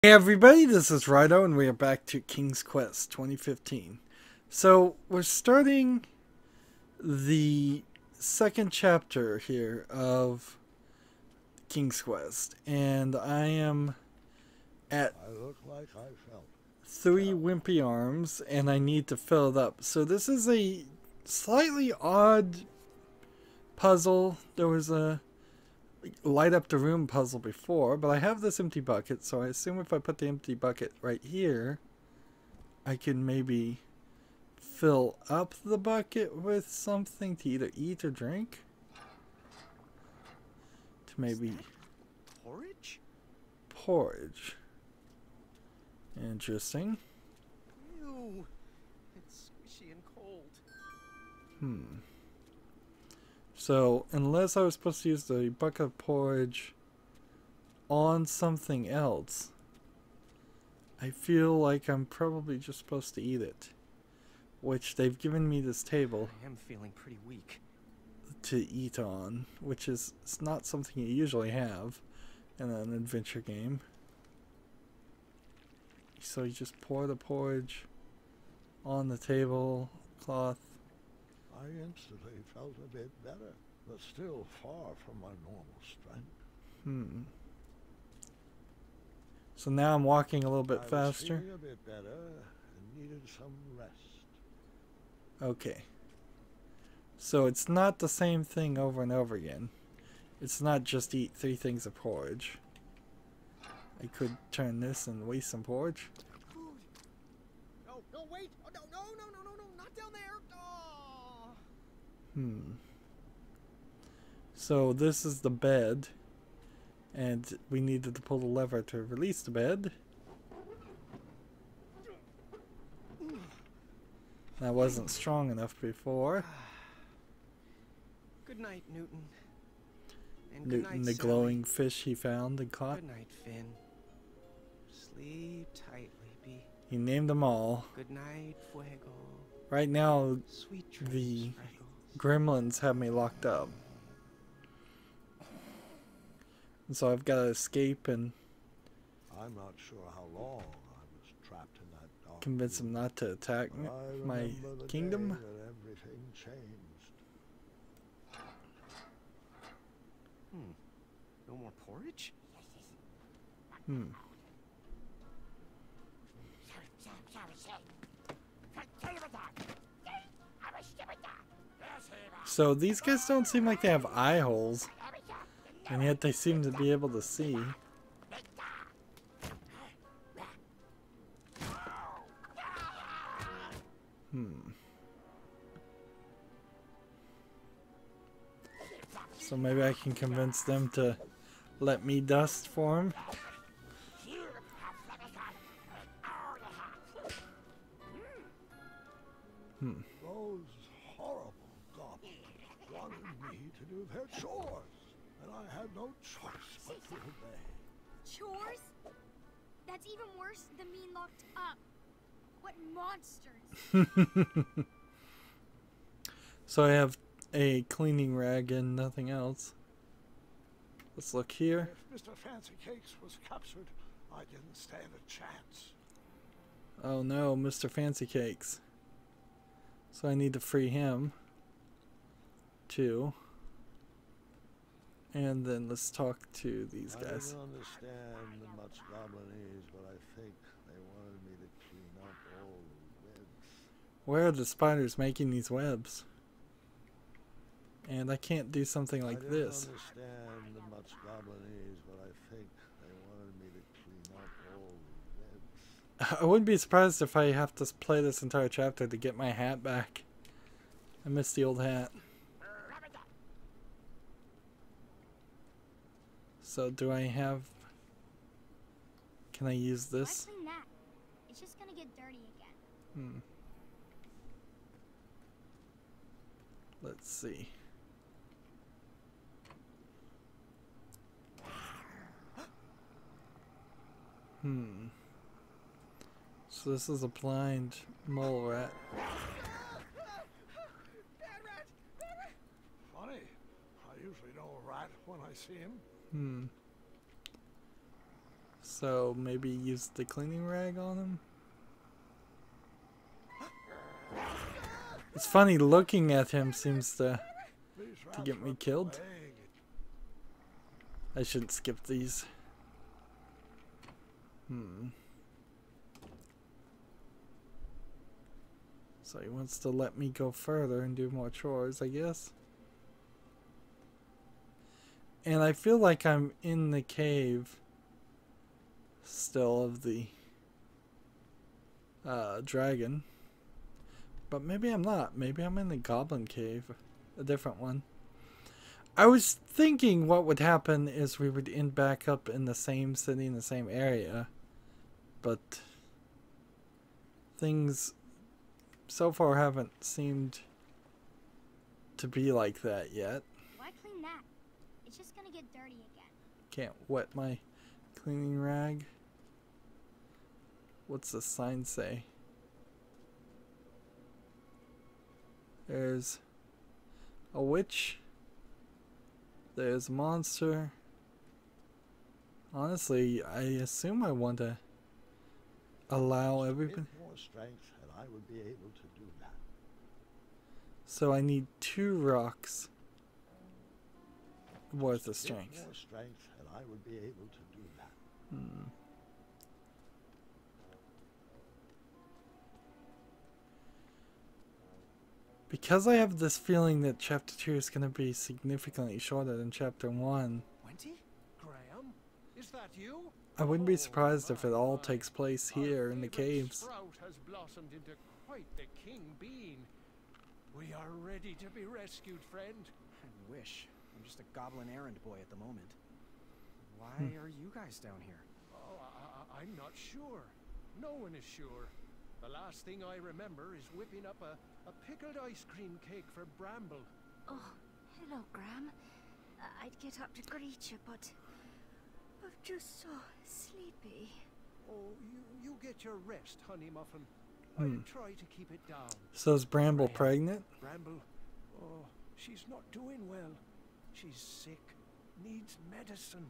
Hey everybody, this is Rydo and we are back to King's Quest 2015. So we're starting the second chapter here of King's Quest, and I am at I look like I felt 3 wimpy arms and I need to fill it up. So this is a slightly odd puzzle. There was a light up the room puzzle before, but I have this empty bucket, so I assume if I put the empty bucket right here, I can maybe fill up the bucket with something to either eat or drink. To maybe porridge? Porridge. Interesting. Ew. It's squishy and cold. So, unless I was supposed to use the bucket of porridge on something else, I feel like I'm probably just supposed to eat it. Which they've given me this table I am feeling pretty weak. to eat on, which is it's not something you usually have in an adventure game. So you just pour the porridge on the table cloth. I instantly felt a bit better, but still far from my normal strength. So now I'm walking a little bit I was faster. feeling a bit better and needed some rest. Okay. So it's not the same thing over and over again. It's not just eat 3 things of porridge. I could turn this and waste some porridge. Food. No, wait. Oh, no, not down there. Oh. So this is the bed. And we needed to pull the lever to release the bed. That wasn't strong enough before. Good night, Newton. And good Newton, night, the Sally. glowing fish he found and caught. Good night, Finn. Sleep tightly, Bee. He named them all. Good night, Fuego. Right now, Sweet dreams, the Freckles. gremlins have me locked up. And so I've got to escape and I'm not sure how long I was trapped in that dark convince them room, not to attack but I my remember the kingdom. day that everything changed. No more porridge? So these guys don't seem like they have eye holes, and yet they seem to be able to see. So maybe I can convince them to let me dust for them. Those horrible goblins wanted me to do their chores, and I had no choice but to obey. Chores? That's even worse than being locked up. What monsters? So I have a cleaning rag and nothing else. Let's look here. If Mr. Fancy Cakes was captured, I didn't stand a chance. Oh no, Mr. Fancy Cakes. So I need to free him too. And then let's talk to these I guys. didn't understand much Goblinese, but I think they wanted me to clean up all the webs. Where are the spiders making these webs? And I can't do something like I this. didn't understand much Goblinese, but I think they wanted me to clean up all the webs. I wouldn't be surprised if I have to play this entire chapter to get my hat back. I missed the old hat. So do I have... Can I use this? Why clean that? It's just gonna get dirty again. Let's see. So this is a blind mole rat. Funny. I usually know a rat when I see him. So maybe use the cleaning rag on him. It's funny, looking at him seems to get me killed. I shouldn't skip these. So he wants to let me go further and do more chores, I guess. And I feel like I'm in the cave still of the dragon. But maybe I'm not. Maybe I'm in the goblin cave. A different one. I was thinking what would happen is we would end back up in the same city, in the same area. But things so far haven't seemed to be like that yet. Why clean that? It's just gonna get dirty again. Can't wet my cleaning rag. What's the sign say? There's a witch. There's a monster. Honestly, I assume I want to allow everybody. More strength, and I would be able to do that. So I need 2 rocks worth of strength. More strength, and I would be able to do that. Because I have this feeling that chapter 2 is going to be significantly shorter than chapter 1. Wenty? Graham? Is that you? I wouldn't be surprised if it all takes place here in the caves. Sprout has blossomed into quite the king bean. We are ready to be rescued, friend. I wish. I'm just a goblin errand boy at the moment. Why are you guys down here? Oh, I'm not sure. No one is sure. The last thing I remember is whipping up a pickled ice cream cake for Bramble. Oh, hello, Graham. I'd get up to greet you, but I'm just so sleepy. Oh, you get your rest, Honey Muffin. I'll try to keep it down. So is Bramble pregnant? Bramble, oh, she's not doing well. She's sick, needs medicine.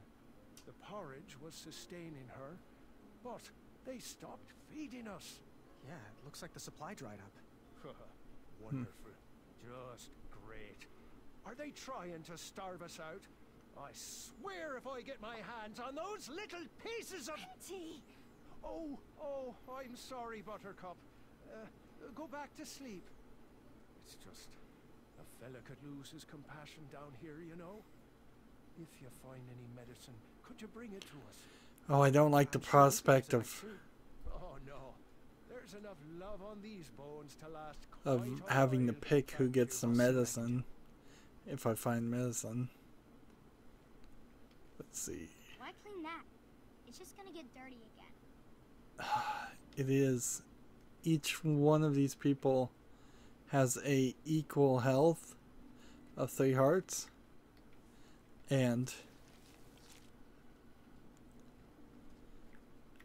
The porridge was sustaining her, but they stopped feeding us. Yeah, it looks like the supply dried up. Wonderful. Just great. Are they trying to starve us out? I swear if I get my hands on those little pieces of... Tea! Oh, I'm sorry, Buttercup. Go back to sleep. It's just... a fella could lose his compassion down here, you know. If you find any medicine, could you bring it to us? Oh, I don't like the prospect of Oh, no. There's enough love on these bones to last having to pick who gets the medicine if I find medicine. Let's see. Why clean that? It's just gonna get dirty again. It is. Each one of these people has a equal health of 3 hearts. And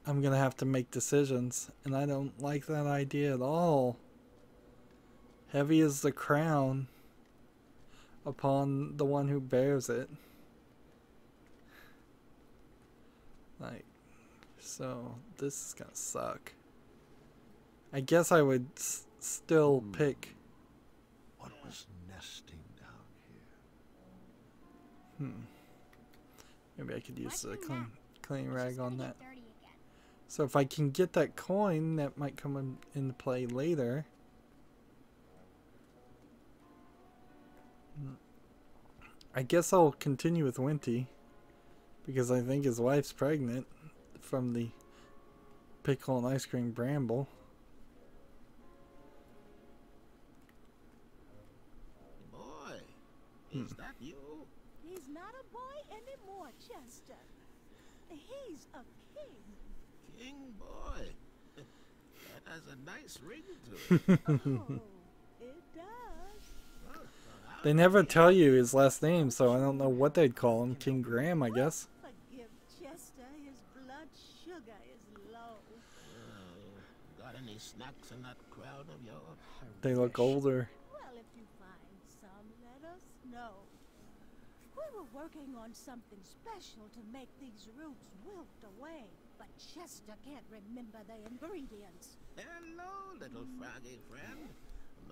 I'm gonna have to make decisions, and I don't like that idea at all. Heavy is the crown upon the one who bears it. Like, so this is gonna suck. I guess I would still pick. What was nesting down here? Maybe I could use the Why clean cleaning It's rag just on gonna that. get dirty again. So if I can get that coin, that might come into play later. I guess I'll continue with Winty, because I think his wife's pregnant from the pickle and ice cream Bramble. Boy, is that you? He's not a boy anymore, Chester. He's a king. King boy. That has a nice ring to it. Oh, it does. They never tell you his last name, so I don't know what they'd call him. King Graham, I guess. Forgive Chester, his blood sugar is low. Got any snacks in that crowd of yours? They look older. Well, if you find some, let us know. We were working on something special to make these roots wilt away. but Chester can't remember the ingredients. Hello, little froggy friend.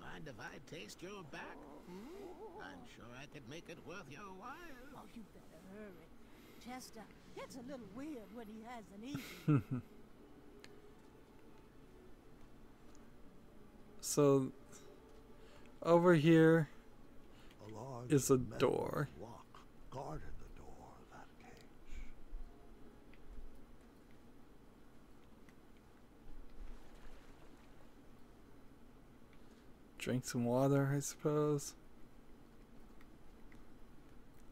Mind if I taste your back? I'm sure I could make it worth your while. Oh, you better hurry. Chester gets a little weird when he hasn't eaten. So, over here A large is a metal door. lock guarded the door of that cage. Drink some water, I suppose.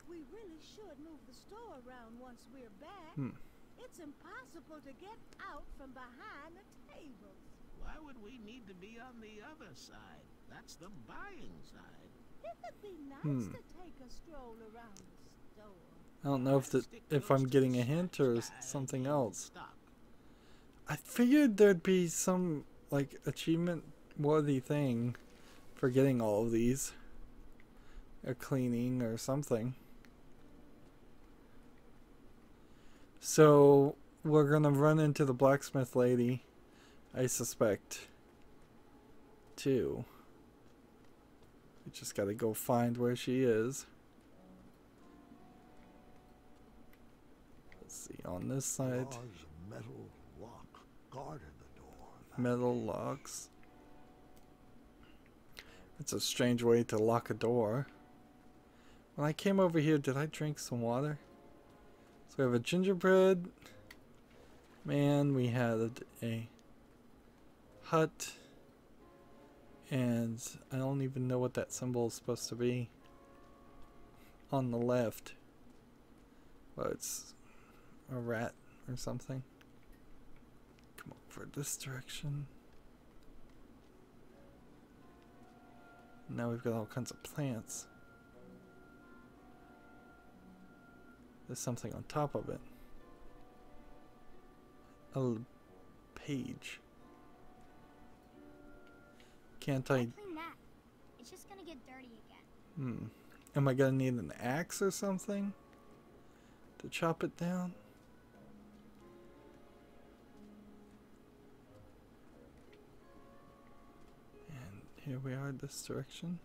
We really should move the store around once we're back. It's impossible to get out from behind the tables. Why would we need to be on the other side? That's the buying side. It would be nice to take a stroll around the store. I don't know if I'm getting a hint or something else. I figured there'd be some like achievement worthy thing for getting all of these. A cleaning or something. So we're gonna run into the blacksmith lady, I suspect, too. We just gotta go find where she is. Let's see, on this side. A large metal lock guarded the door of that Metal cage. locks. That's a strange way to lock a door. When I came over here, did I drink some water? So we have a gingerbread man, we had a hut, and I don't even know what that symbol is supposed to be on the left. But it's a rat or something. Come over this direction. Now we've got all kinds of plants. There's something on top of it. A page. Can't I? Clean that. It's just gonna get dirty again. Am I gonna need an axe or something to chop it down? And here we are, this direction.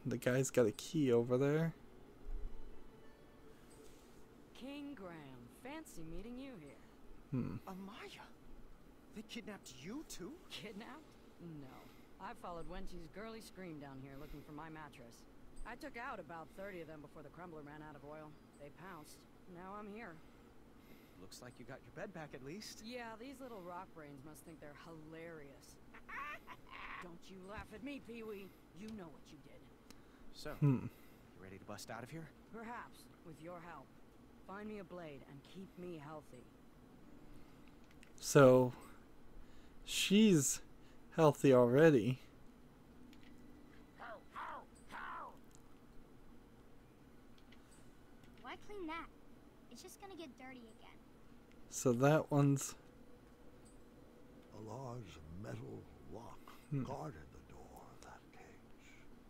The guy's got a key over there. King Graham, fancy meeting you here. Amaya, they kidnapped you too? Kidnapped? No. I followed Wenchie's girly scream down here looking for my mattress. I took out about 30 of them before the crumbler ran out of oil. They pounced. Now I'm here. Looks like you got your bed back at least. Yeah, these little rock brains must think they're hilarious. Don't you laugh at me, Pee-wee. You know what you did. So, you ready to bust out of here? Perhaps, with your help. Find me a blade and keep me healthy. So, she's healthy already. Why clean that? It's just gonna get dirty again. So that one's... A large metal lock guarded the door of that cage.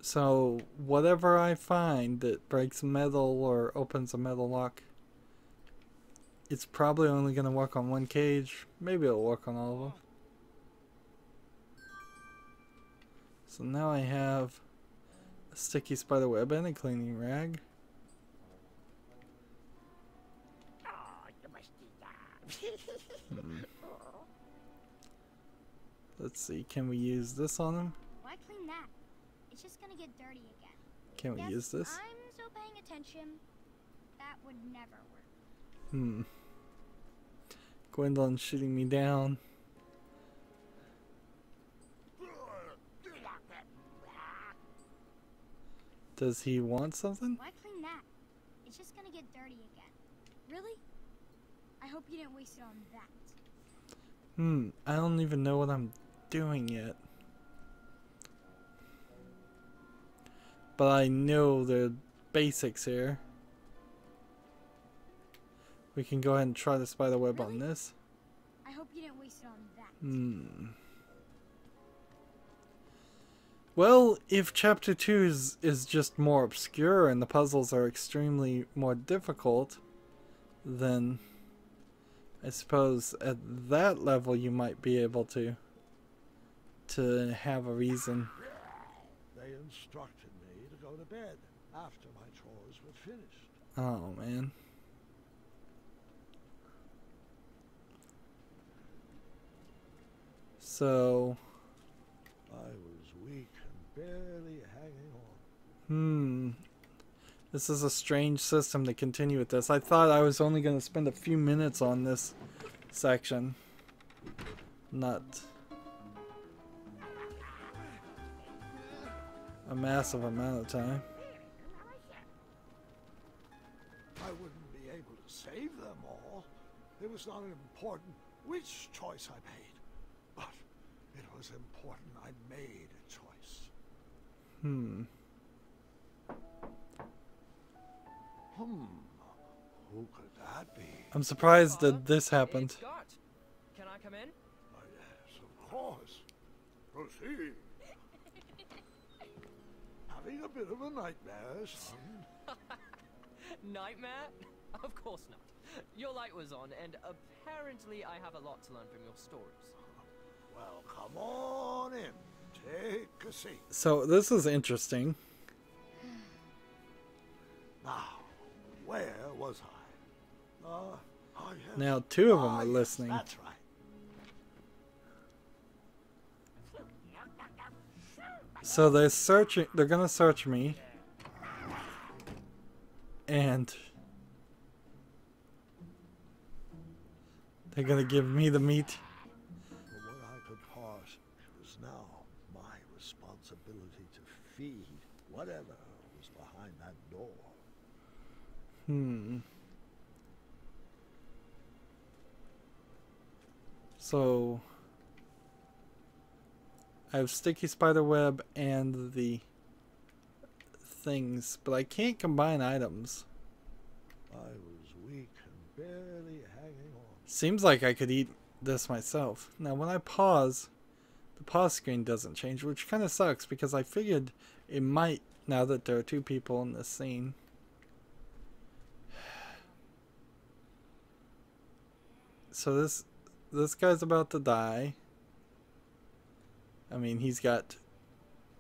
So whatever I find that breaks metal or opens a metal lock, it's probably only going to work on one cage. Maybe it'll work on all of them. So now I have a sticky spider web and a cleaning rag. Let's see, can we use this on him? Why clean that? It's just gonna get dirty again. Can we Yes, use this? I'm so paying attention. That would never work. Gwendolyn's shooting me down. Does he want something? Why clean that? It's just gonna get dirty again. Really? I hope you didn't waste it on that. I don't even know what I'm doing yet. But I know the basics here. We can go ahead and try the spider web on this. I hope you didn't waste it on that. Well, if chapter 2 is just more obscure and the puzzles are extremely more difficult, then I suppose at that level you might be able to have a reason. They instructed me to go to bed after my chores were finished. Oh man. So I was weak and barely hanging on. This is a strange system to continue with this. I thought I was only going to spend a few minutes on this section. Not a massive amount of time. I wouldn't be able to save them all. It was not important which choice I made, but it was important I made a choice. Who could that be? I'm surprised that this happened. It's Scott. Can I come in? Oh, yes, of course. Proceed. Having a bit of a nightmare, son. Nightmare? Of course not. Your light was on, and apparently I have a lot to learn from your stories. Well, come on in. Take a seat. So this is interesting. Now, where was I? Yes. Now two of them are Yes, listening. that's right. So they're searching. They're gonna search me, and they're gonna give me the meat. From what I could parse, it was now my responsibility to feed whatever was behind that door. So I have sticky spider web and the things, but I can't combine items. I was weak and barely hanging on. Seems like I could eat this myself. Now when I pause, the pause screen doesn't change, which kind of sucks because I figured it might now that there are two people in this scene. So this guy's about to die. I mean, he's got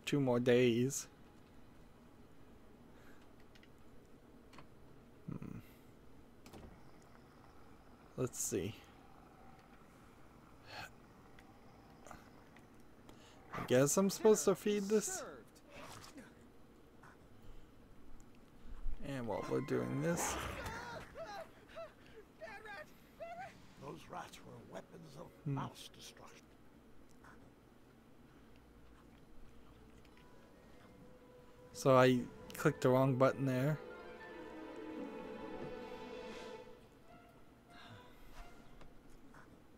2 more days. Let's see. I guess I'm supposed to feed this. And while we're doing this, Those rats were weapons of mouse destruction. so I clicked the wrong button there.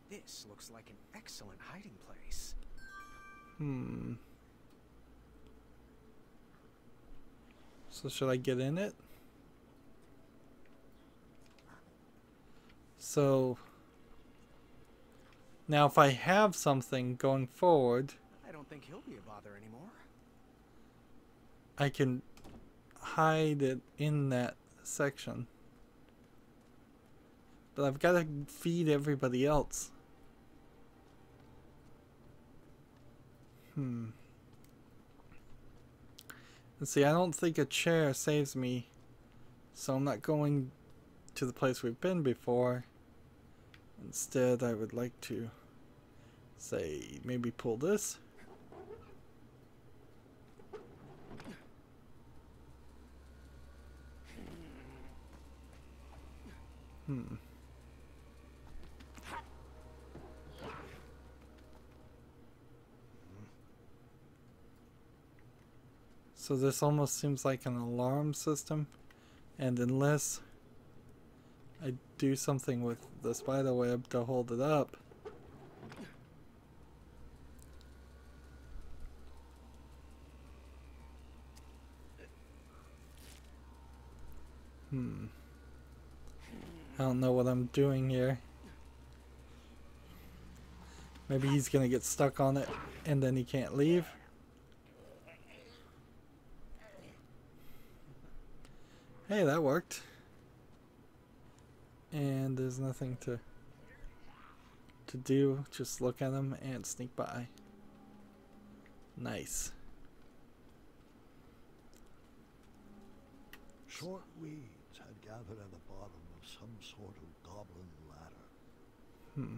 This looks like an excellent hiding place. So should I get in it? So now if I have something going forward, I don't think he'll be a bother anymore. I can hide it in that section. But I've got to feed everybody else. Let's see, I don't think a chair saves me, so I'm not going to the place we've been before. Instead, I would like to, say, maybe pull this. So this almost seems like an alarm system, and unless I do something with the spider web to hold it up, I don't know what I'm doing here. Maybe he's gonna get stuck on it and then he can't leave. Hey, that worked. And there's nothing to do. Just look at them and sneak by. Nice. Short weeds had gathered at the bottom of some sort of goblin ladder. Hmm.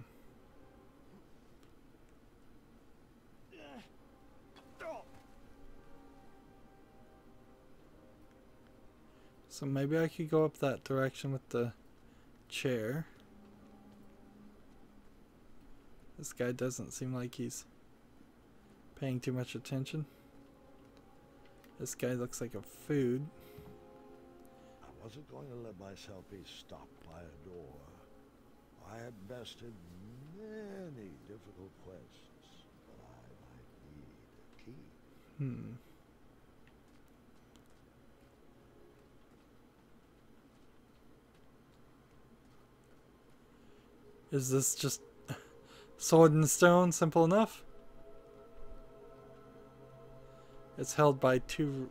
So maybe I could go up that direction with the chair. This guy doesn't seem like he's paying too much attention. This guy looks like a food. I wasn't going to let myself be stopped by a door. I had bested many difficult quests, but I might need a key. Hmm. Is this just sword and stone? Simple enough? It's held by 2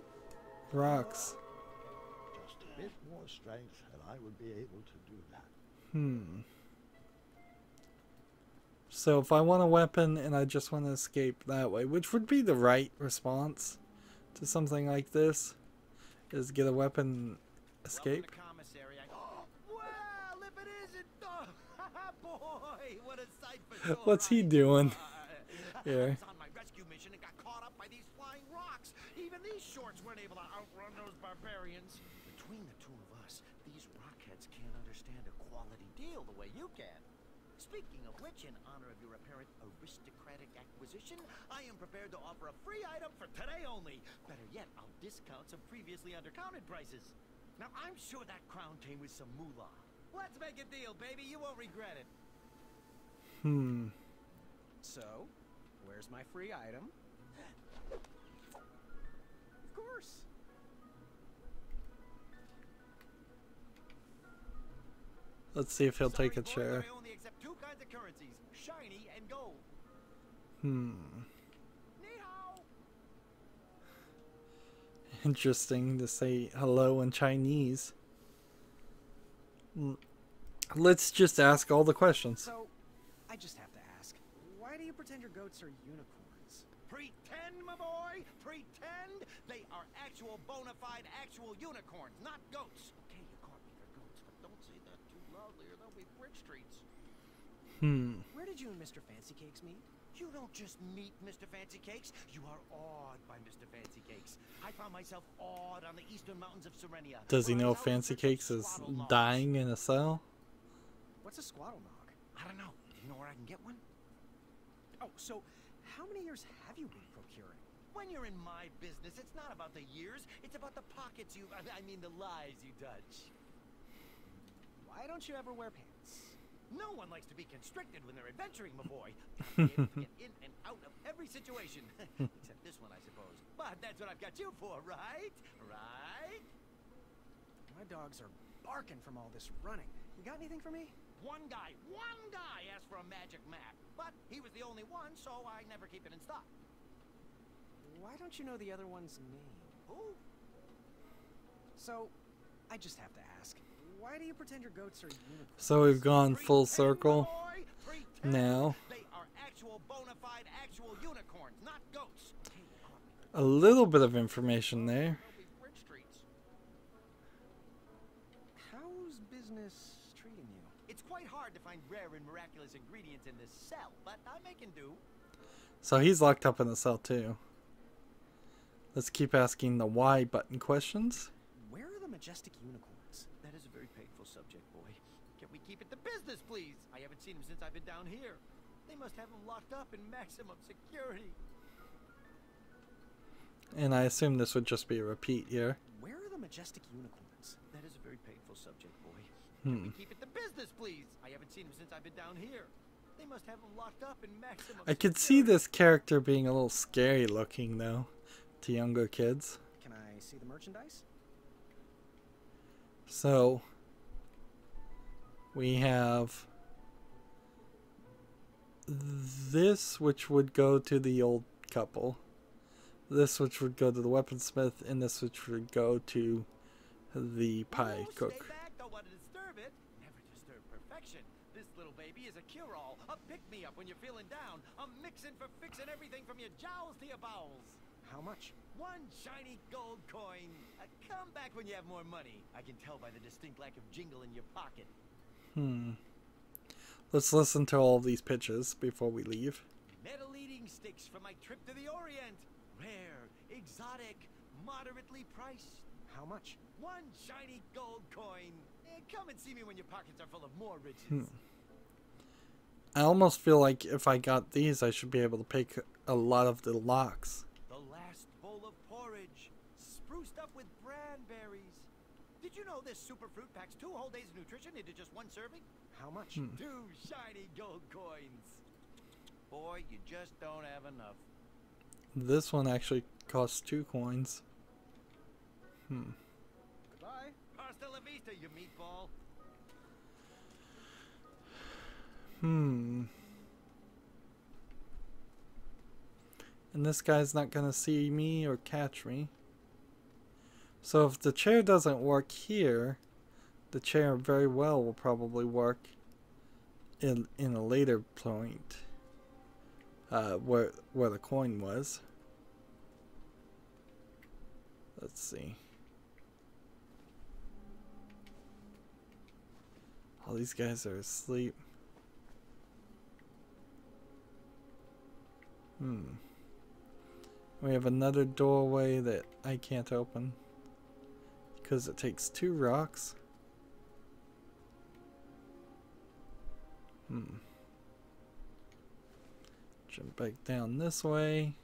rocks. Just a bit more strength and I would be able to do that. Hmm. So if I want a weapon and I just want to escape that way, which would be the right response to something like this, is get a weapon, escape. Well, if it isn't, boy, what a sight for What's he doing? Here. I was on my rescue mission and got caught up by these flying rocks. Even these shorts weren't able to outrun those barbarians. Between the two of us, these rockheads can't understand a quality deal the way you can. Speaking of which, in honor of your apparent aristocratic acquisition, I am prepared to offer a free item for today only. Better yet, I'll discount some previously undercounted prices. Now, I'm sure that crown came with some moolah. Let's make a deal, baby. You won't regret it. Hmm. So, where's my free item? Of course. Let's see if he'll take a Boy, chair. I only accept 2 kinds of currencies, shiny and gold. Hmm. Ni hao. Interesting to say hello in Chinese. Let's just ask all the questions. So, I just have to ask, why do you pretend your goats are unicorns? Pretend, my boy, pretend. They are actual bona fide actual unicorns, not goats. Okay, you caught me for goats, but don't say that too loudly or there'll be brick streets. Hmm. Where did you and Mr. Fancy Cakes meet? You don't just meet Mr. Fancy Cakes, you are awed by Mr. Fancy Cakes. I found myself awed on the eastern mountains of Serenia. Does he know Fancy Cakes is dying in a cell? What's a squaddle nog? I don't know. Do you know where I can get one? Oh, so how many years have you been procuring? When you're in my business, it's not about the years, it's about the pockets I mean the lives you touch. Why don't you ever wear pants? No one likes to be constricted when they're adventuring, my boy. Be able to get in and out of every situation. Except this one, I suppose. But that's what I've got you for, right? Right? My dogs are barking from all this running. You got anything for me? One guy asked for a magic map. But he was the only one, so I never keep it in stock. Why don't you know the other one's name? Who? So, I just have to ask, why do you pretend your goats are unicorns? So we've gone full circle now. They are actual bona fide actual unicorns, not goats. A little bit of information there. How's business treating you? It's quite hard to find rare and miraculous ingredients in this cell, but I'm making do. So he's locked up in the cell too. Let's keep asking the why button questions. Where are the majestic unicorns? That is a very painful subject, boy. Can we keep it to business, please? I haven't seen them since I've been down here. They must have them locked up in maximum security. And I assume this would just be a repeat here. Where are the majestic unicorns? That is a very painful subject, boy. Can we keep it to business, please? I haven't seen them since I've been down here. They must have them locked up in maximum I could see this character being a little scary looking though to younger kids. Can I see the merchandise? So we have this, which would go to the old couple, this which would go to the weaponsmith, and this which would go to the pie cook. Stay back, don't want to disturb it. Never disturb little baby is a cure-all, a pick-me-up when you're feeling down, a mixin' for fixing everything from your jowls to your bowels. How much? 1 shiny gold coin. Come back when you have more money. I can tell by the distinct lack of jingle in your pocket. Let's listen to all these pitches before we leave. Metal eating sticks from my trip to the Orient. Rare, exotic, moderately priced. How much? 1 shiny gold coin. Come and see me when your pockets are full of more riches. I almost feel like if I got these, I should be able to pick a lot of the locks. The last bowl of porridge, spruced up with cranberries. Did you know this super fruit packs 2 whole days of nutrition into just 1 serving? How much? 2 shiny gold coins. Boy, you just don't have enough. This one actually costs 2 coins. Goodbye. Hasta la vista, you meatball. And this guy's not gonna see me or catch me. So if the chair doesn't work here, the chair very well will probably work in a later point, where the coin was. Let's see. All these guys are asleep. We have another doorway that I can't open because it takes 2 rocks. Jump back down this way.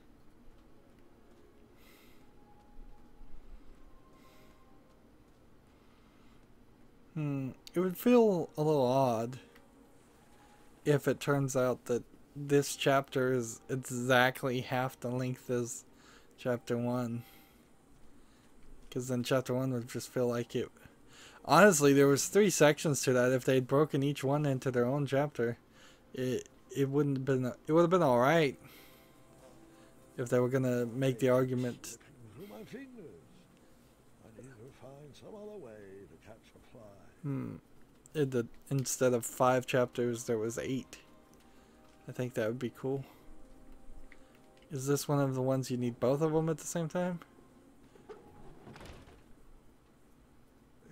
It would feel a little odd if it turns out that this chapter is exactly half the length as chapter 1. Because then chapter 1 would just feel like it. Honestly, there was 3 sections to that. If they'd broken each one into their own chapter, it wouldn't have been. It would have been all right if they were gonna make the argument. Through my fingers. I need to find some other way to catch a fly. Instead of 5 chapters, there was 8. I think that would be cool. Is this one of the ones you need both of them at the same time?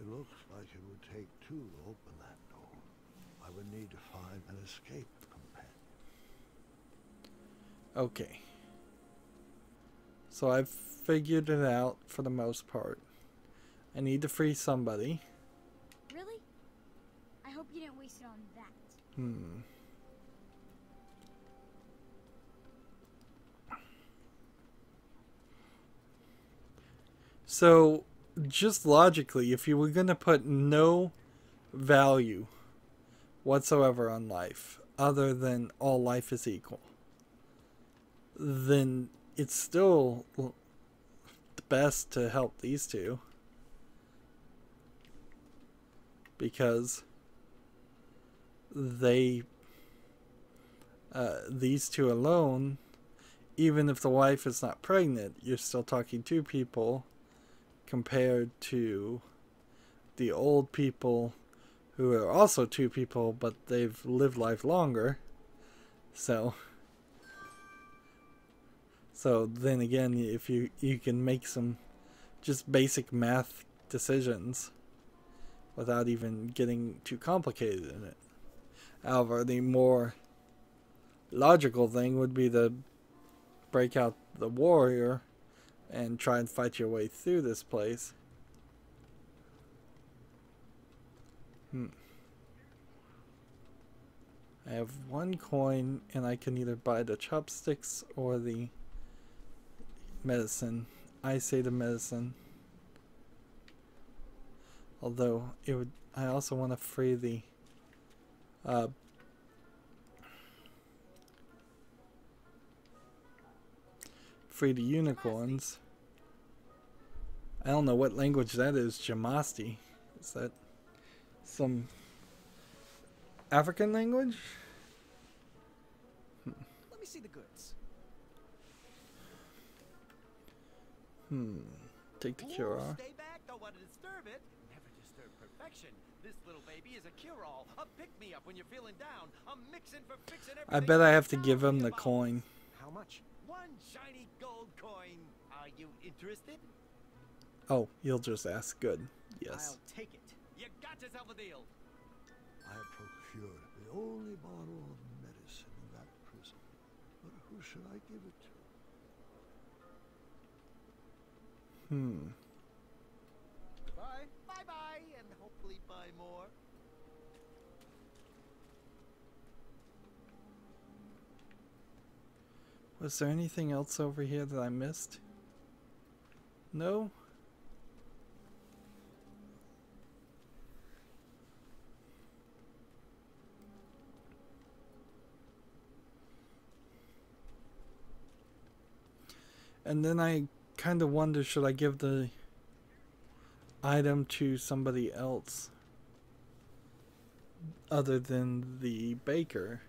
It looks like it would take 2 to open that door. I would need to find an escape companion. Okay. So I've figured it out for the most part. I need to free somebody. Really? I hope you didn't waste it on that. So, just logically, if you were going to put no value whatsoever on life, other than all life is equal, then it's still the best to help these 2. Because these 2 alone, even if the wife is not pregnant, you're still talking 2 people compared to the old people who are also 2 people, but they've lived life longer. So then again, if you can make some just basic math decisions without even getting too complicated in it. However, the more logical thing would be to break out the warrior and try and fight your way through this place. I have 1 coin, and I can either buy the chopsticks or the medicine. I say the medicine. Although it would, I also want to free the unicorns. I don't know what language that is. Jamasti. Is that some African language? Let me see the goods. Take the cure off. Stay back, don't want to disturb it. Never disturb perfection. This little baby is a cure-all, a pick-me-up when you're feeling down, a mixin' for fixing everything. I bet I have to you're give him the about. coin. How much? One shiny gold coin. Are you interested? Oh, you'll just ask. Good. Yes. I'll take it. You got yourself a deal. I procured the only bottle of medicine in that prison. But who should I give it to? Bye. Bye-bye, and hopefully buy more. Was there anything else over here that I missed? No? And then I kind of wonder, should I give the item to somebody else other than the baker?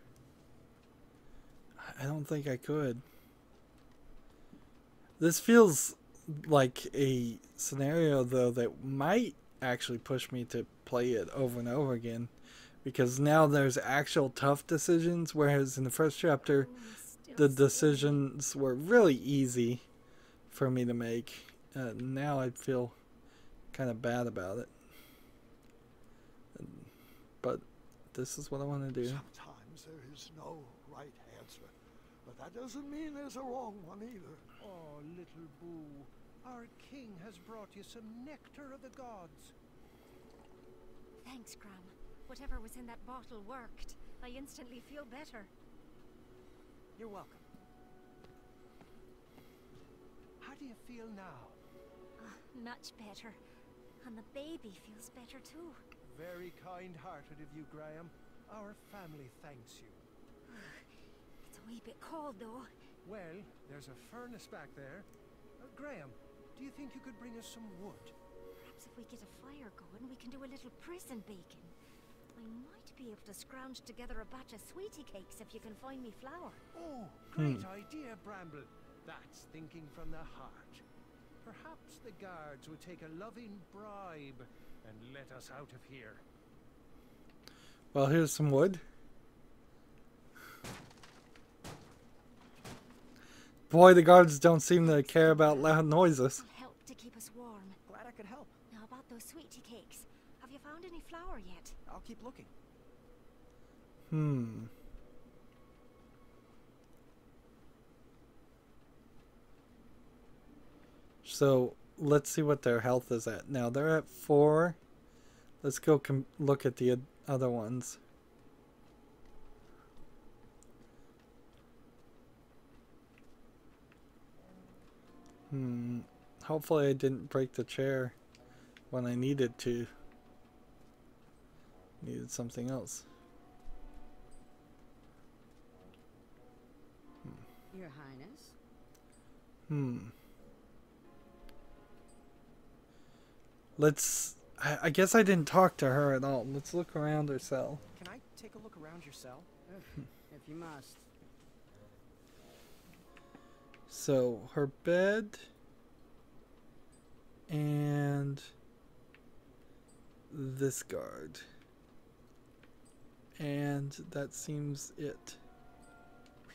I don't think I could. This feels like a scenario, though, that might actually push me to play it over and over again, because now there's actual tough decisions, whereas in the first chapter the decisions were really easy for me to make. Now I feel kind of bad about it, but this is what I want to do. Sometimes there is no right answer, but that doesn't mean there's a wrong one either. Oh, little Boo, our king has brought you some nectar of the gods. Thanks, Gram. Whatever was in that bottle worked. I instantly feel better. You're welcome. How do you feel now? Much better. And the baby feels better too. Very kind-hearted of you, Graham. Our family thanks you. It's a wee bit cold, though. Well, there's a furnace back there. Graham, do you think you could bring us some wood? Perhaps if we get a fire going, we can do a little prison baking. I might be able to scrounge together a batch of sweetie cakes if you can find me flour. Oh, great idea, Bramble. That's thinking from the heart. Perhaps the guards would take a loving bribe and let us out of here. Well, here's some wood. Boy, the guards don't seem to care about loud noises. It'll help to keep us warm. Glad I could help. Now about those sweetie cakes. Have you found any flour yet? I'll keep looking. So let's see what their health is at. Now they're at 4. Let's go look at the other ones. Hopefully I didn't break the chair when I needed to. Needed something else. Your Highness? Let's... I guess I didn't talk to her at all. Let's look around her cell. Can I take a look around your cell? If you must. So, her bed... and... this guard. And that seems it.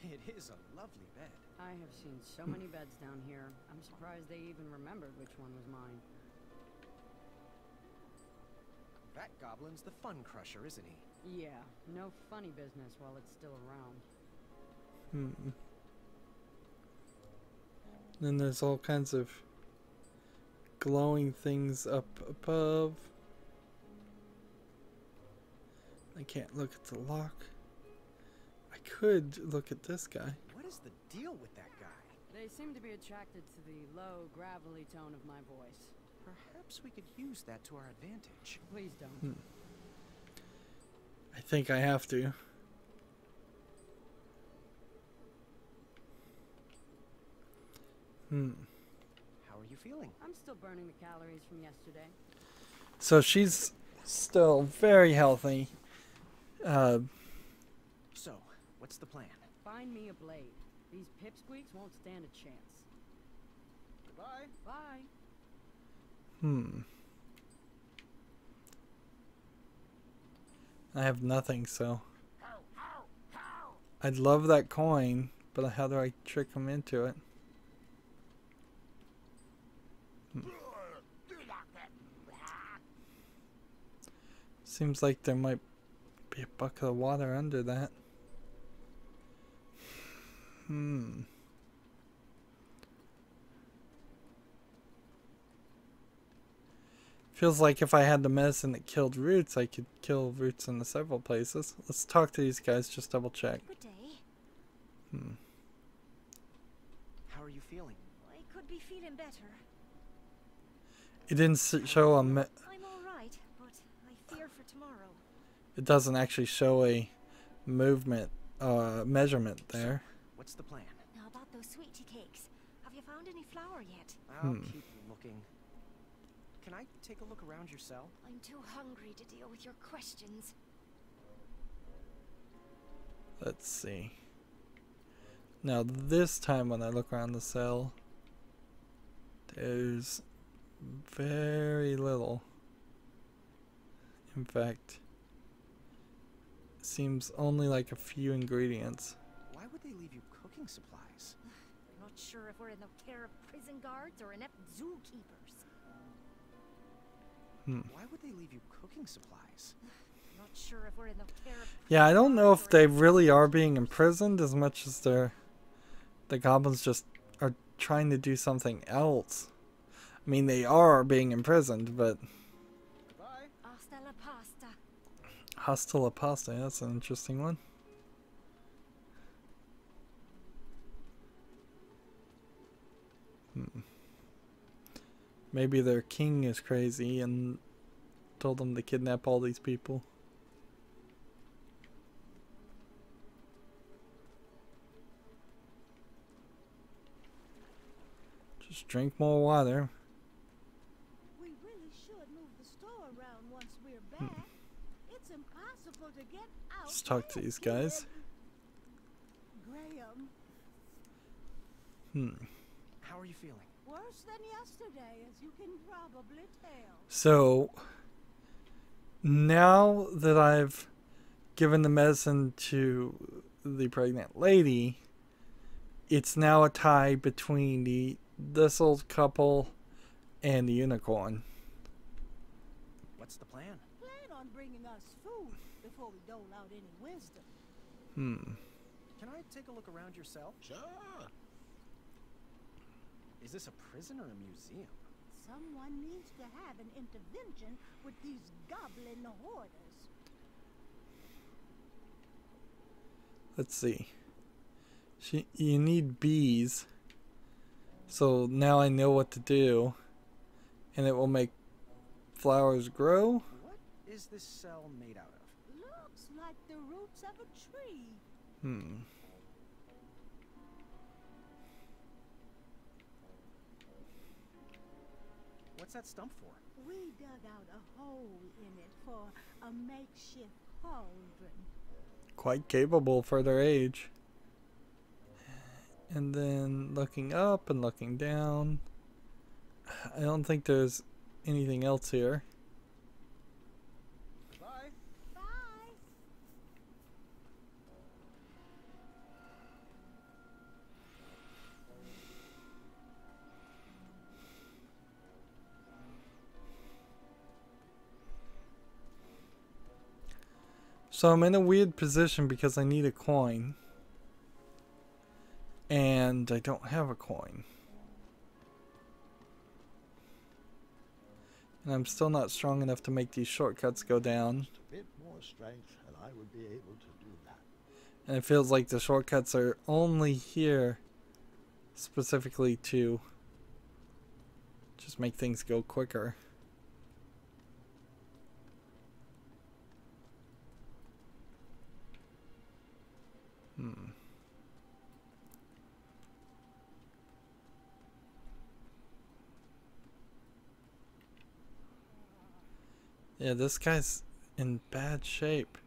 It is a lovely bed. I have seen so many beds down here. I'm surprised they even remembered which one was mine. That goblin's the fun crusher, isn't he? Yeah, no funny business while it's still around. Then there's all kinds of glowing things up above. I can't look at the lock. I could look at this guy. What is the deal with that guy? They seem to be attracted to the low, gravelly tone of my voice. Perhaps we could use that to our advantage. Please don't. I think I have to. How are you feeling? I'm still burning the calories from yesterday. So she's still very healthy. So, what's the plan? Find me a blade. These pipsqueaks won't stand a chance. Goodbye. Bye. I have nothing, so I'd love that coin, but how do I trick him into it? Seems like there might be a bucket of water under that. Feels like if I had the medicine that killed roots, I could kill roots in several places. Let's talk to these guys, just double check. Good day. How are you feeling? I could be feeling better. It didn't show a... I'm all right, but I fear for tomorrow. It doesn't actually show a movement, measurement there. What's the plan? Now about those sweetie cakes. Have you found any flour yet? I'll keep looking. Can I take a look around your cell? I'm too hungry to deal with your questions. Let's see. Now this time when I look around the cell, there's very little. In fact, it seems only like a few ingredients. Why would they leave you cooking supplies? I'm not sure if we're in the care of prison guards or inept zookeepers. Why would they leave you cooking supplies? I'm not sure if we're in the care of... Yeah, I don't know if they really are being imprisoned as much as the goblins just are trying to do something else. I mean, they are being imprisoned, but... Goodbye. Hasta la pasta. Hasta la pasta, that's an interesting one. Maybe their king is crazy and told them to kidnap all these people. Just drink more water. We really should move the store around once we're back. It's impossible to get out. Let's talk to these guys. Graham. How are you feeling? Worse than yesterday, as you can probably tell. So, now that I've given the medicine to the pregnant lady, it's now a tie between this old couple and the unicorn. What's the plan? Plan on bringing us food before we dole out any wisdom. Can I take a look around your cell? Sure. Is this a prison or a museum? Someone needs to have an intervention with these goblin hoarders. Let's see. You need bees. So now I know what to do. And it will make flowers grow. What is this cell made out of? Looks like the roots of a tree. What's that stump for? We dug out a hole in it for a makeshift cauldron. Quite capable for their age. And then looking up and looking down. I don't think there's anything else here. Goodbye. Bye. So I'm in a weird position because I need a coin. And I don't have a coin. And I'm still not strong enough to make these shortcuts go down. Just a bit more strength and I would be able to do that. And it feels like the shortcuts are only here specifically to just make things go quicker. Yeah, this guy's in bad shape.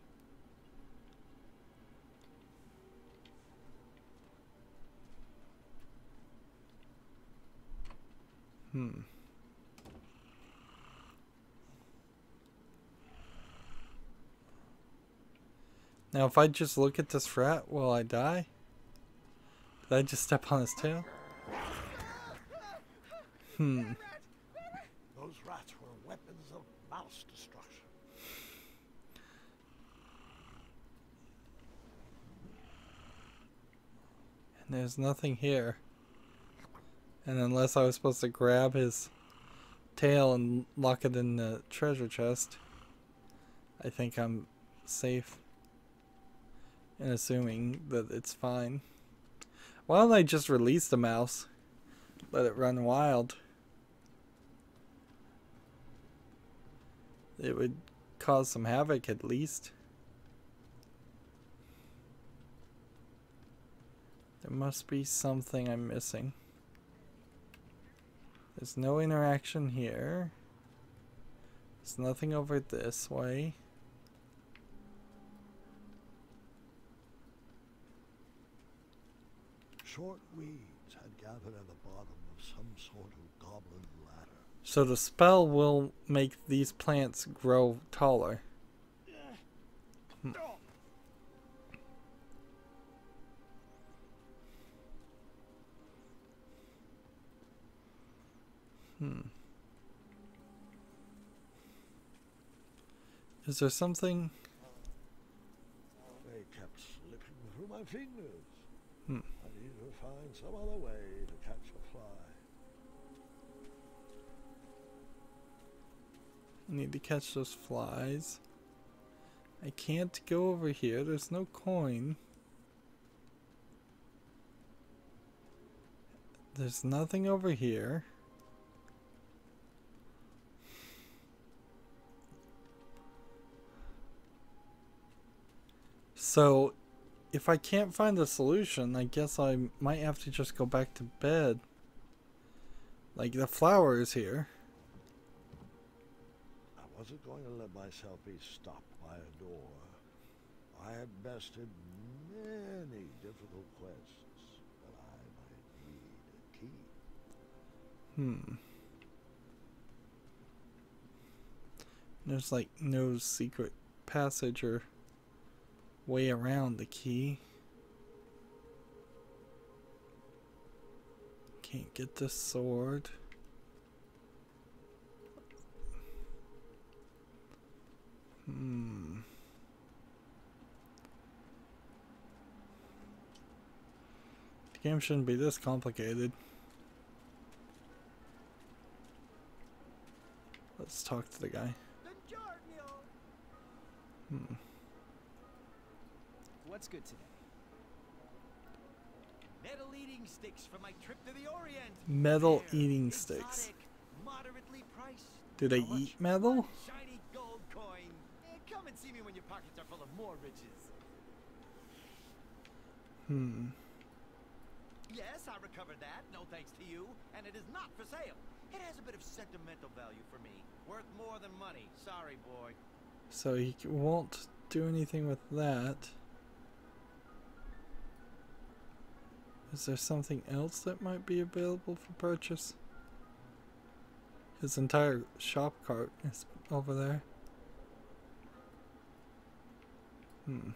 Now, if I just look at this rat, will I die? Did I just step on his tail? Those rats were weapons of mouse destruction. And there's nothing here. And unless I was supposed to grab his tail and lock it in the treasure chest, I think I'm safe in assuming that it's fine. Why don't I just release the mouse? Let it run wild. It would cause some havoc at least. There must be something I'm missing. There's no interaction here. There's nothing over this way. Short weeds had gathered at the bottom of some sort of goblin ladder. So the spell will make these plants grow taller. Is there something? They kept slipping through my fingers. I need to find some other way to catch a fly. I need to catch those flies. I can't go over here. There's no coin. There's nothing over here. So, if I can't find a solution, I guess I might have to just go back to bed. Like, the flower is here. I wasn't going to let myself be stopped by a door. I had bested many difficult quests, but I might need a key. There's like no secret passage or way around the key. Can't get the sword. The game shouldn't be this complicated. Let's talk to the guy. What's good today? Metal eating sticks for my trip to the Orient. Metal eating sticks. Moderately priced. Do they eat metal? Shiny gold coin. Come and see me when your pockets are full of more riches. Yes, I recovered that. No thanks to you. And it is not for sale. It has a bit of sentimental value for me. Worth more than money. Sorry, boy. So he won't do anything with that. Is there something else that might be available for purchase? His entire shop cart is over there. I'm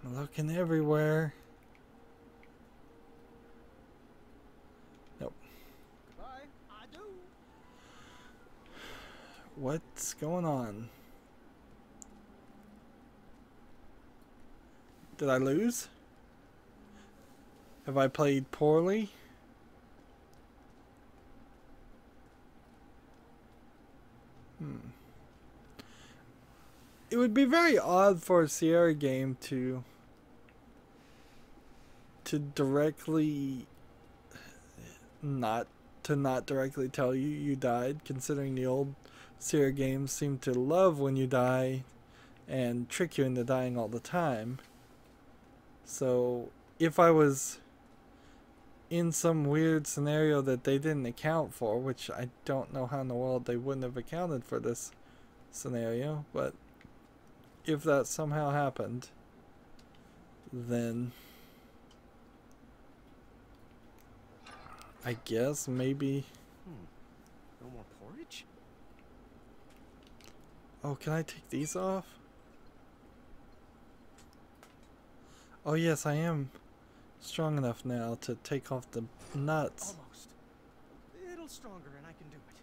looking everywhere. Nope. Goodbye. I do. What's going on? Did I lose? Have I played poorly? It would be very odd for a Sierra game to directly not directly tell you you died, considering the old Sierra games seem to love when you die and trick you into dying all the time. So if I was in some weird scenario that they didn't account for, which I don't know how in the world they wouldn't have accounted for this scenario, but if that somehow happened, then I guess maybe. No more porridge? Oh, can I take these off? Oh yes, I am strong enough now to take off the nuts. Almost. A little stronger and I can do it.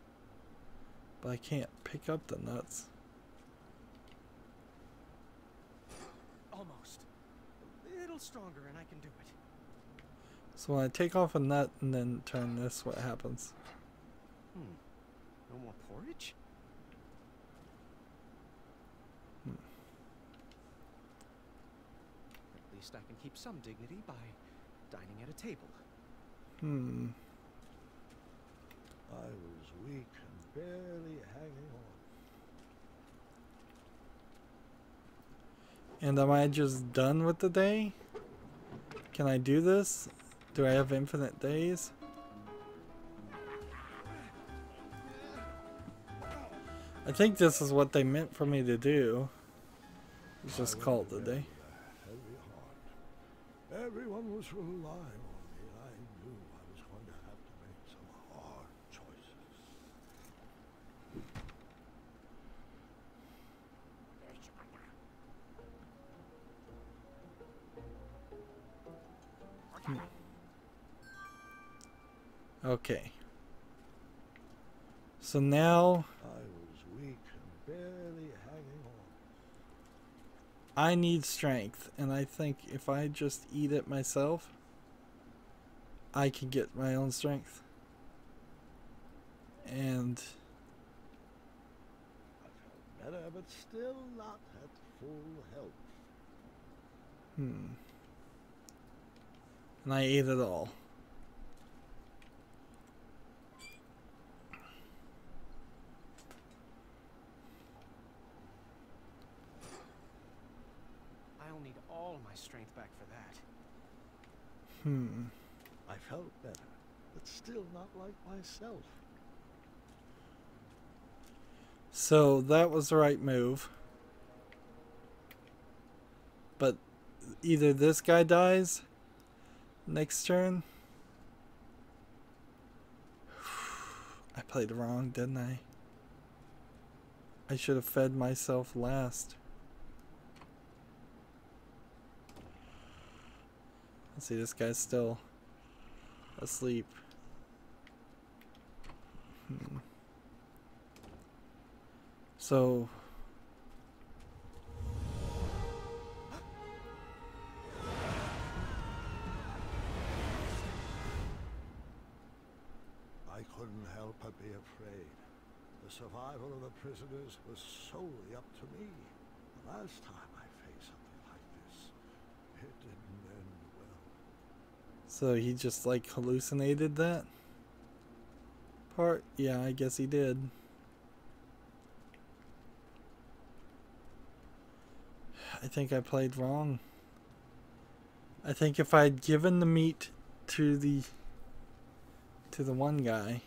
But I can't pick up the nuts. Almost. A little stronger and I can do it. So when I take off a nut and then turn this, what happens? No more porridge? At least I can keep some dignity by dining at a table. I was weak and barely hanging on. And am I just done with the day? Can I do this? Do I have infinite days? I think this is what they meant for me to do. It's just call it the day. Heavy heart. Everyone was relying on me. I knew I was going to have to make some hard choices. Okay. So now I was weak and barely hanging on. I need strength, and I think if I just eat it myself, I can get my own strength. And I felt better, but still not at full health. And I ate it all. I'll need all my strength back for that. I felt better, but still not like myself. So that was the right move. But either this guy dies next turn. I played wrong, didn't I? I should have fed myself last. Let's see, this guy's still asleep. So I couldn't help but be afraid. The survival of the prisoners was solely up to me. The last time I faced something like this, it didn't end well. So he just like hallucinated that part? Yeah, I guess he did. I think I played wrong. I think if I'd given the meat to the one guy.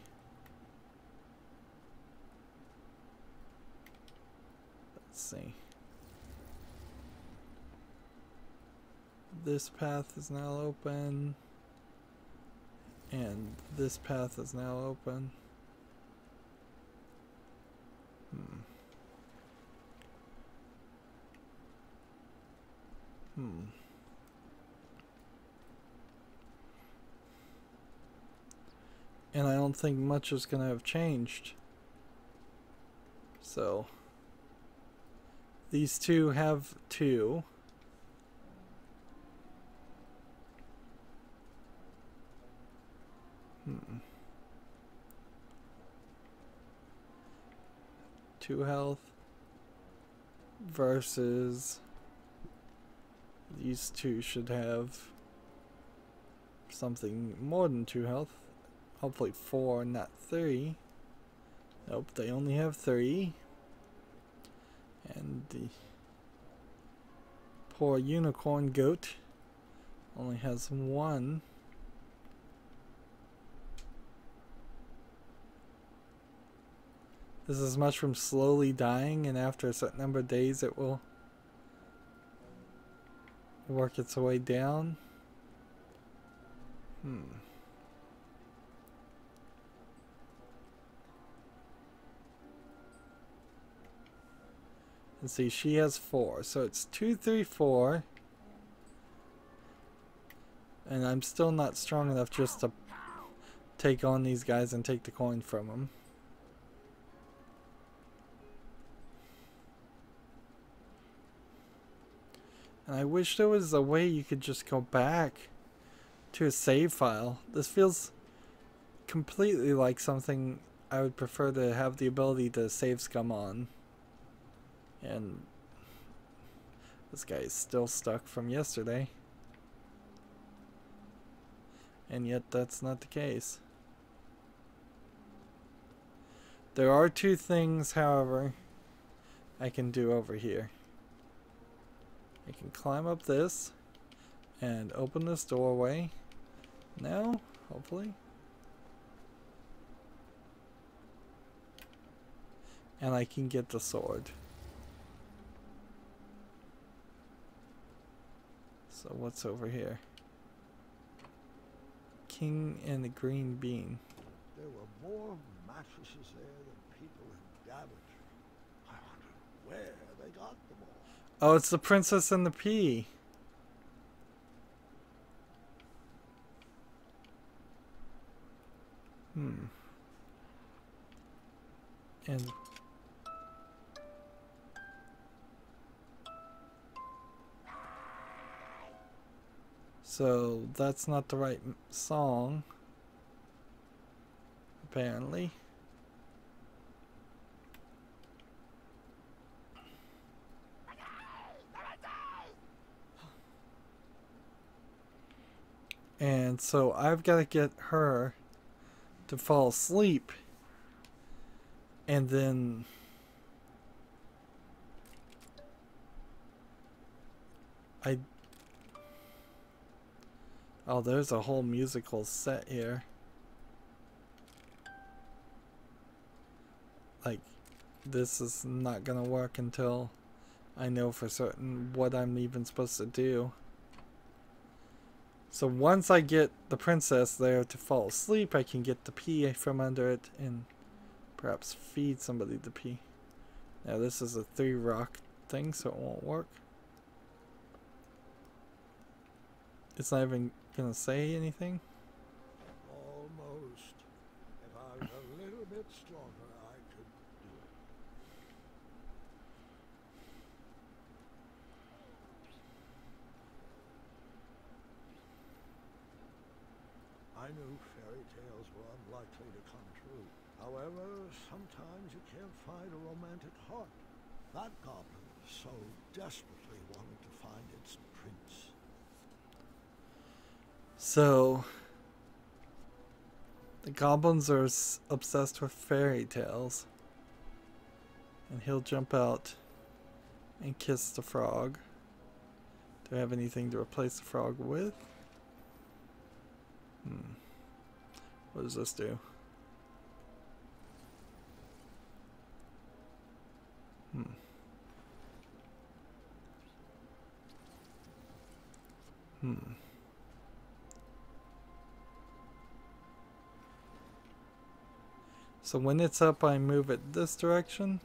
Let's see. This path is now open. And this path is now open. And I don't think much is going to have changed. So, these two have 2. Two health versus these two should have something more than 2 health. Hopefully 4, not 3. Nope, they only have 3. And the poor unicorn goat only has 1. This is much from slowly dying, and after a certain number of days it will work its way down. And see, she has 4, so it's 2, 3, 4. And I'm still not strong enough just to take on these guys and take the coin from them. And I wish there was a way you could just go back to a save file. This feels completely like something I would prefer to have the ability to save scum on. And this guy is still stuck from yesterday. And yet that's not the case. There are two things, however, I can do over here. I can climb up this and open this doorway. Now, hopefully. And I can get the sword. So what's over here? King and the green bean. There were more mattresses there than people in Daventry. I wonder where they got them all. Oh, it's the Princess and the Pea. And so that's not the right song, apparently. And so I've got to get her to fall asleep. And then oh, there's a whole musical set here. Like, this is not gonna work until I know for certain what I'm even supposed to do. So once I get the princess there to fall asleep, I can get the pea from under it and perhaps feed somebody the pea. Now this is a 3 rock thing, so it won't work. It's not even gonna say anything. Almost. If I was a little bit stronger, I could do it. I knew fairy tales were unlikely to come true. However, sometimes you can't find a romantic heart. That goblin so desperately wanted to find its prince. So the goblins are obsessed with fairy tales. And he'll jump out and kiss the frog. Do I have anything to replace the frog with? What does this do? So when it's up, I move it this direction.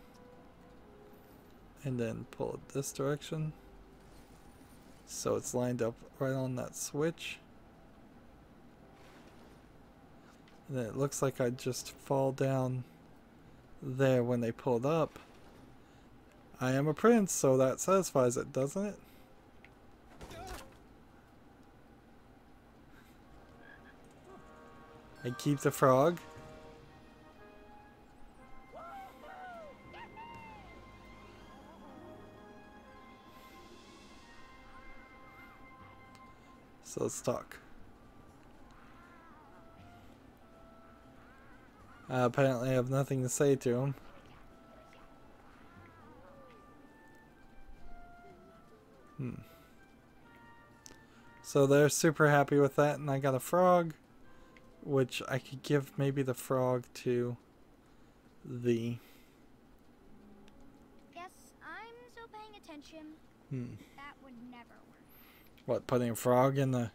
And then pull it this direction. So it's lined up right on that switch. And then it looks like I just fall down there when they pull it up. I am a prince, so that satisfies it, doesn't it? I keep the frog. So let's talk. Apparently I have nothing to say to him. So they're super happy with that, and I got a frog, which I could give maybe the frog to the... Guess I'm still paying attention. That would never work. What, putting a frog in the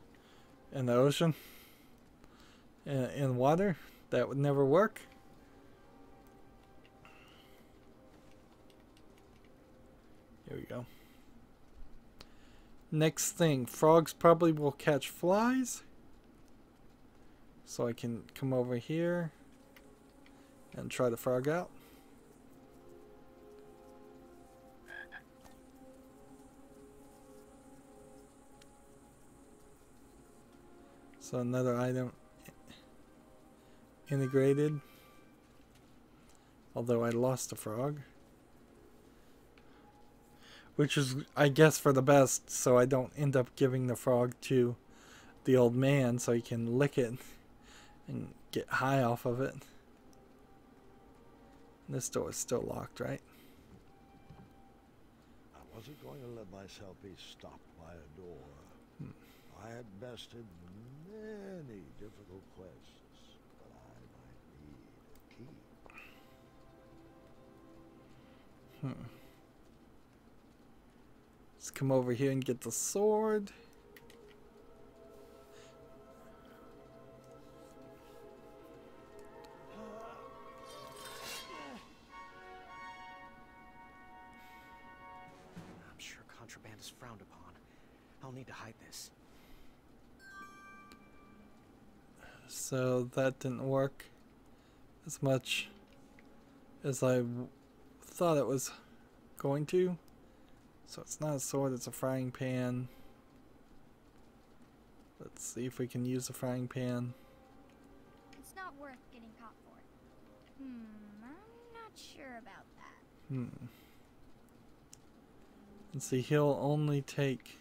ocean? In water? That would never work? Here we go. Next thing, frogs probably will catch flies. So I can come over here and try the frog out. So another item integrated. Although I lost a frog. Which is, I guess, for the best, so I don't end up giving the frog to the old man so he can lick it and get high off of it. This door is still locked, right? I wasn't going to let myself be stopped by a door. I had bested many difficult quests, but I might need a key. Let's come over here and get the sword. I'm sure contraband is frowned upon. I'll need to hide this. So that didn't work as much as I thought it was going to. So it's not a sword, it's a frying pan. Let's see if we can use the frying pan. It's not worth getting caught for. I'm not sure about that. And see, he'll only take...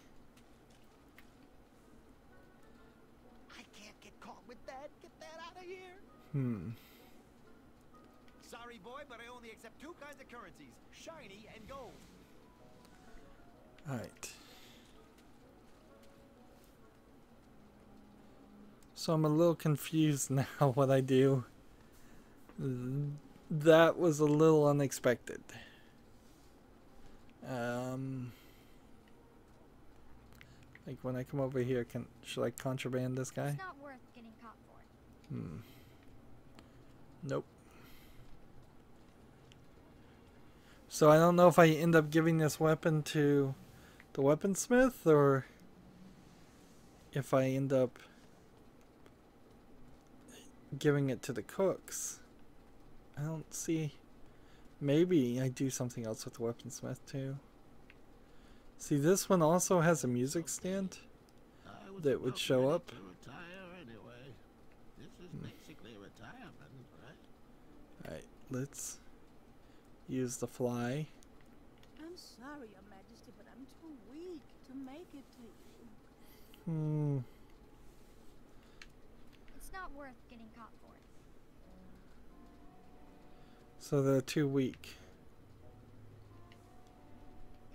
I can't get caught with that. Get that out of here. Sorry, boy, but I only accept two kinds of currencies: shiny and gold. Alright. So I'm a little confused now what I do. That was a little unexpected. Like when I come over here, should I contraband this guy? It's not worth getting caught for. Nope. So I don't know if I end up giving this weapon to the weaponsmith or if I end up giving it to the cooks. I don't see. Maybe I do something else with the weaponsmith too. See, this one also has a music stand that would show up. Anyway. This is basically retirement, right? Alright, let's use the fly. I'm sorry, Your Majesty, but I'm too weak to make it to you. It's not worth getting caught for. So they're too weak.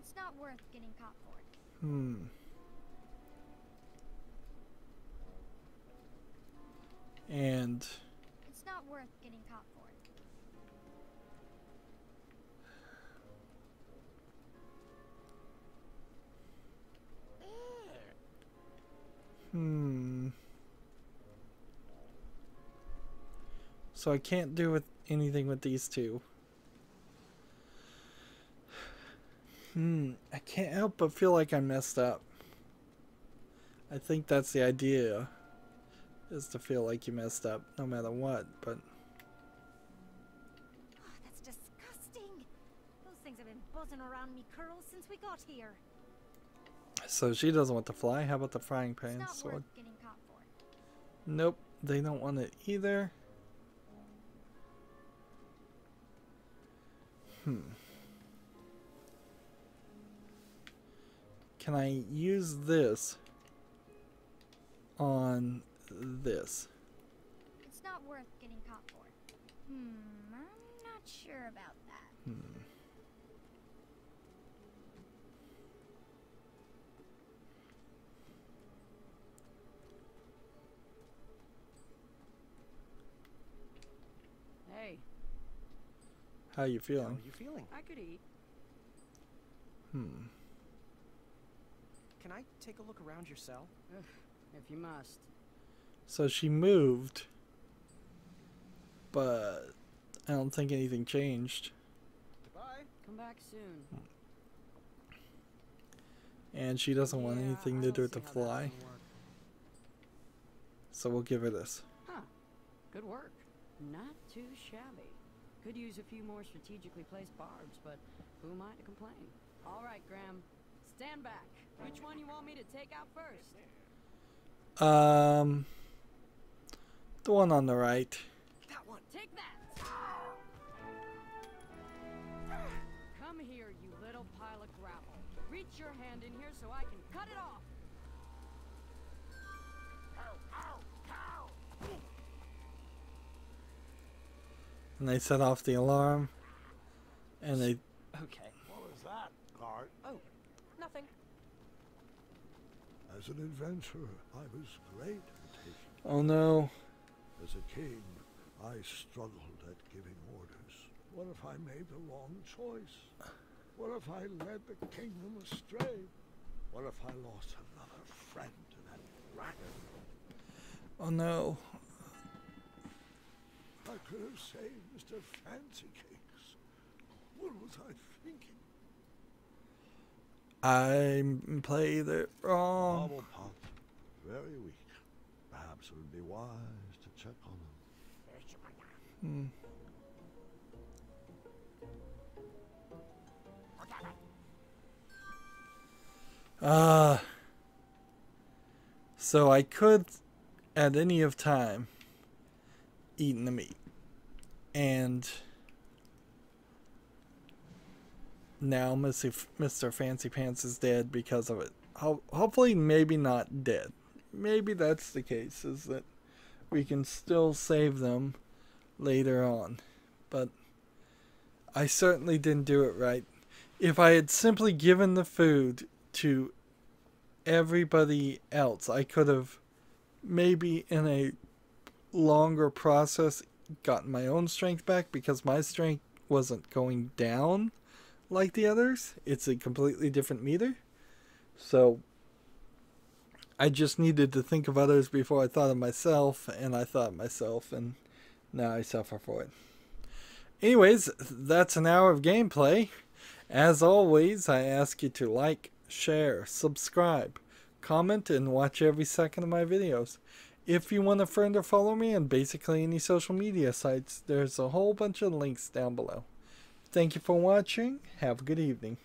It's not worth getting caught for. And It's not worth getting caught for. So I can't do anything with these two. I can't help but feel like I messed up. I think that's the idea, is to feel like you messed up no matter what, but... Oh, that's disgusting. Those things have been buzzing around me curls since we got here. So she doesn't want the fly. How about the frying It's pan not sword? worth getting caught for. Nope, they don't want it either. Can I use this on this? It's not worth getting caught for. I'm not sure about that. Hey, How you How feeling? are you feeling? I could eat. Can I take a look around your cell? If you must. So she moved, but I don't think anything changed. Goodbye. Come back soon. And she doesn't want anything to do with the see how that's fly. gonna work. So we'll give her this. Huh. Good work. Not too shabby. Could use a few more strategically placed barbs, but who am I to complain? All right, Graham. Stand back. Which one you want me to take out first? The one on the right. That one. Take that. Come here, you little pile of gravel. Reach your hand in here so I can cut it off. And they set off the alarm. And they... Okay. What was that, Guard? Oh, nothing. As an adventurer, I was great at taking. Oh no. As a king, I struggled at giving orders. What if I made the wrong choice? What if I led the kingdom astray? What if I lost another friend to that dragon? Oh no. I could have saved Mr. Fancy Cakes. What was I thinking? I played it wrong. Bubble Pop, very weak. Perhaps it would be wise to check on them. So I could, at any of time, eaten the meat. And now Mr. Fancy Pants is dead because of it. Hopefully maybe not dead. Maybe that's the case, is that we can still save them later on. But I certainly didn't do it right. If I had simply given the food to everybody else, I could have maybe in a longer process gotten my own strength back, because my strength wasn't going down like the others. It's a completely different meter. So I just needed to think of others before I thought of myself, and I thought of myself, and now I suffer for it. Anyways, that's an hour of gameplay. As always, I ask you to like, share, subscribe, comment, and watch every second of my videos. If you want to friend or follow me on basically any social media sites, there's a whole bunch of links down below. Thank you for watching. Have a good evening.